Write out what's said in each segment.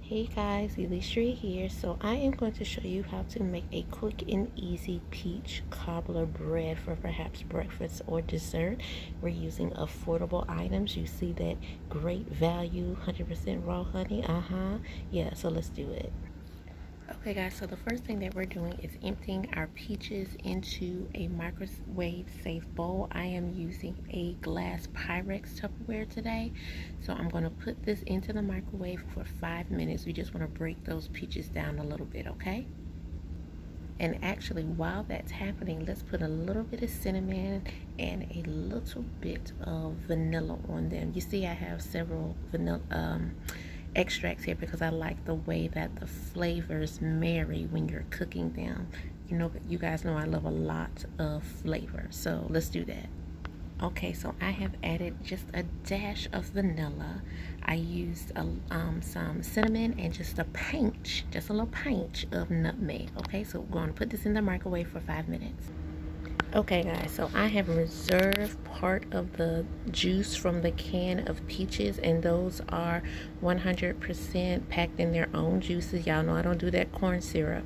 Hey guys, Elistria here. So I am going to show you how to make a quick and easy peach cobbler bread for perhaps breakfast or dessert. We're using affordable items. You see that great value, 100% raw honey. Yeah, so let's do it. Okay guys, so the first thing that we're doing is emptying our peaches into a microwave safe bowl. I am using a glass Pyrex Tupperware today. So I'm going to put this into the microwave for 5 minutes. We just want to break those peaches down a little bit, okay? And actually, while that's happening, let's put a little bit of cinnamon and a little bit of vanilla on them. You see I have several vanilla extracts here because I like the way that the flavors marry when you're cooking them. You guys know I love a lot of flavor, so let's do that. Okay, so I have added just a dash of vanilla. I used some cinnamon and just a little pinch of nutmeg. Okay, so we're going to put this in the microwave for 5 minutes. Okay guys, so I have reserved part of the juice from the can of peaches, and those are 100% packed in their own juices. Y'all know I don't do that corn syrup.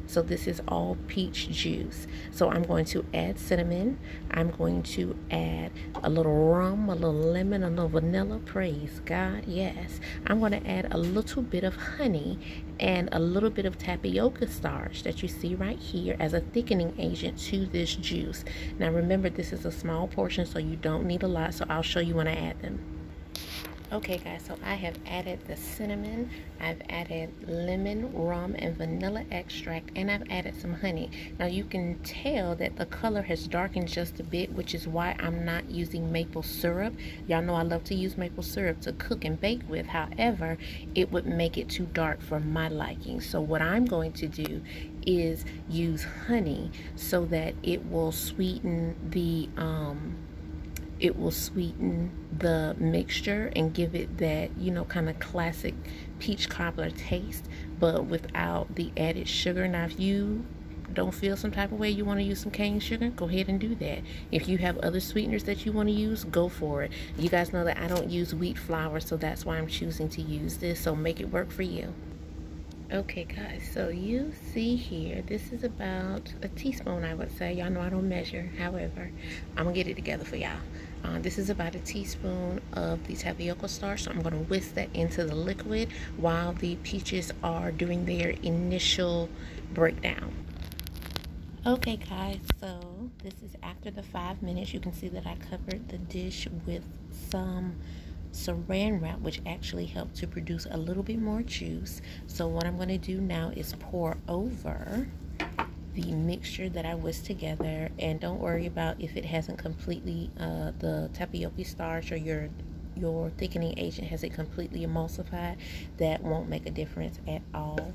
So this is all peach juice. So I'm going to add cinnamon. I'm going to add a little rum, a little lemon, a little vanilla. Praise God, yes. I'm going to add a little bit of honey and a little bit of tapioca starch that you see right here as a thickening agent to this juice. Now remember, this is a small portion, so you don't need a lot, so I'll show you when I add them. Okay guys, so I have added the cinnamon, I've added lemon, rum, and vanilla extract, and I've added some honey. Now you can tell that the color has darkened just a bit, which is why I'm not using maple syrup. Y'all know I love to use maple syrup to cook and bake with. However, it would make it too dark for my liking. So what I'm going to do is use honey so that it will sweeten the mixture and give it that, kind of classic peach cobbler taste, but without the added sugar. Now, if you don't feel some type of way you want to use some cane sugar, go ahead and do that. If you have other sweeteners that you want to use, go for it. You guys know that I don't use wheat flour, so that's why I'm choosing to use this, so make it work for you. Okay guys, so you see here, this is about a teaspoon, I would say. Y'all know I don't measure. However, I'm gonna get it together for y'all. This is about a teaspoon of the tapioca starch, so I'm gonna whisk that into the liquid while the peaches are doing their initial breakdown. Okay guys, so this is after the 5 minutes. You can see that I covered the dish with some saran wrap, which actually helped to produce a little bit more juice. So what I'm going to do now is pour over the mixture that I whisked together, and don't worry about if it hasn't completely the tapioca starch or your thickening agent hasn't completely emulsified. That won't make a difference at all.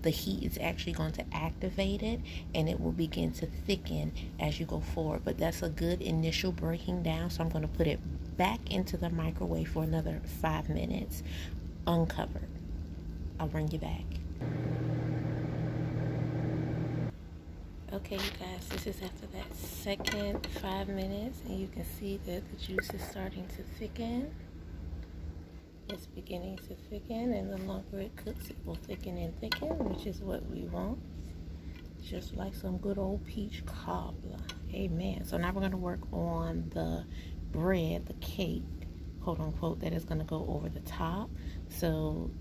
The heat is actually going to activate it, and it will begin to thicken as you go forward, but that's a good initial breaking down. So I'm going to put it back into the microwave for another 5 minutes uncovered. I'll bring you back. Okay you guys, this is after that second 5 minutes, and you can see that the juice is starting to thicken. It's beginning to thicken, and the longer it cooks, it will thicken and thicken, which is what we want. Just like some good old peach cobbler. Amen. So now we're going to work on the bread, the cake, quote unquote, that is going to go over the top. So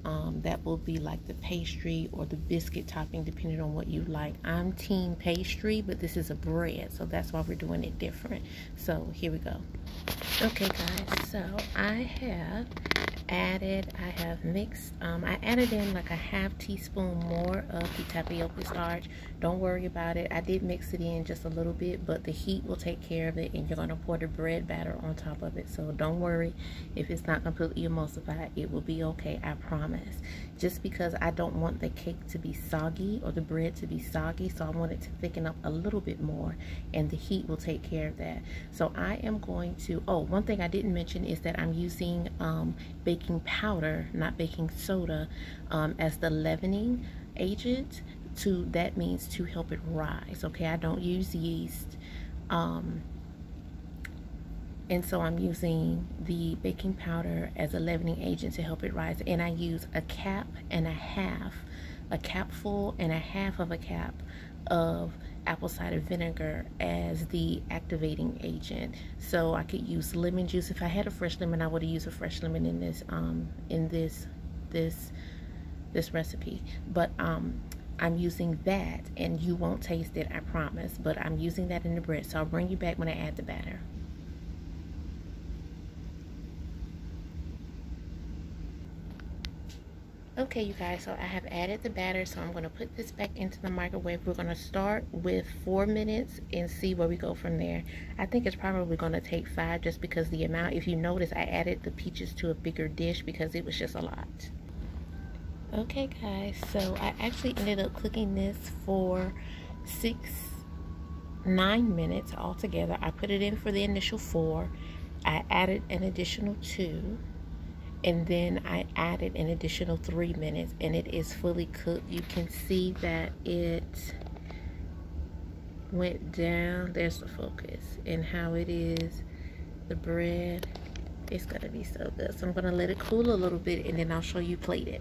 that will be like the pastry or the biscuit topping, depending on what you like. I'm team pastry, but this is a bread, so that's why we're doing it different. So here we go. Okay guys, so I have mixed, I added in like a ½ teaspoon more of the tapioca starch. Don't worry about it. I did mix it in just a little bit, but the heat will take care of it, and you're going to pour the bread batter on top of it. So don't worry if it's not completely emulsified. It will be okay, I promise. Just because I don't want the cake to be soggy or the bread to be soggy, so I want it to thicken up a little bit more, and the heat will take care of that. So I am going to, one thing I didn't mention is that I'm using baking powder, not baking soda, as the leavening agent. That means to help it rise. Okay, I don't use yeast. And so I'm using the baking powder as a leavening agent to help it rise. And I use a cap and a half, a capful and a half of a cap of apple cider vinegar as the activating agent. So I could use lemon juice. If I had a fresh lemon, I would have used a fresh lemon in this recipe. But I'm using that, and you won't taste it, I promise, but I'm using that in the bread. So I'll bring you back when I add the batter. Okay, you guys, so I have added the batter, so I'm going to put this back into the microwave. We're going to start with 4 minutes and see where we go from there. I think it's probably going to take 5 just because the amount, if you notice, I added the peaches to a bigger dish because it was just a lot. Okay, guys, so I actually ended up cooking this for 9 minutes altogether. I put it in for the initial 4. I added an additional 2. And then I added an additional 3 minutes, and it is fully cooked. You can see that it went down. There's the focus, and how it is. The bread is gonna be so good. So I'm gonna let it cool a little bit, and then I'll show you plated.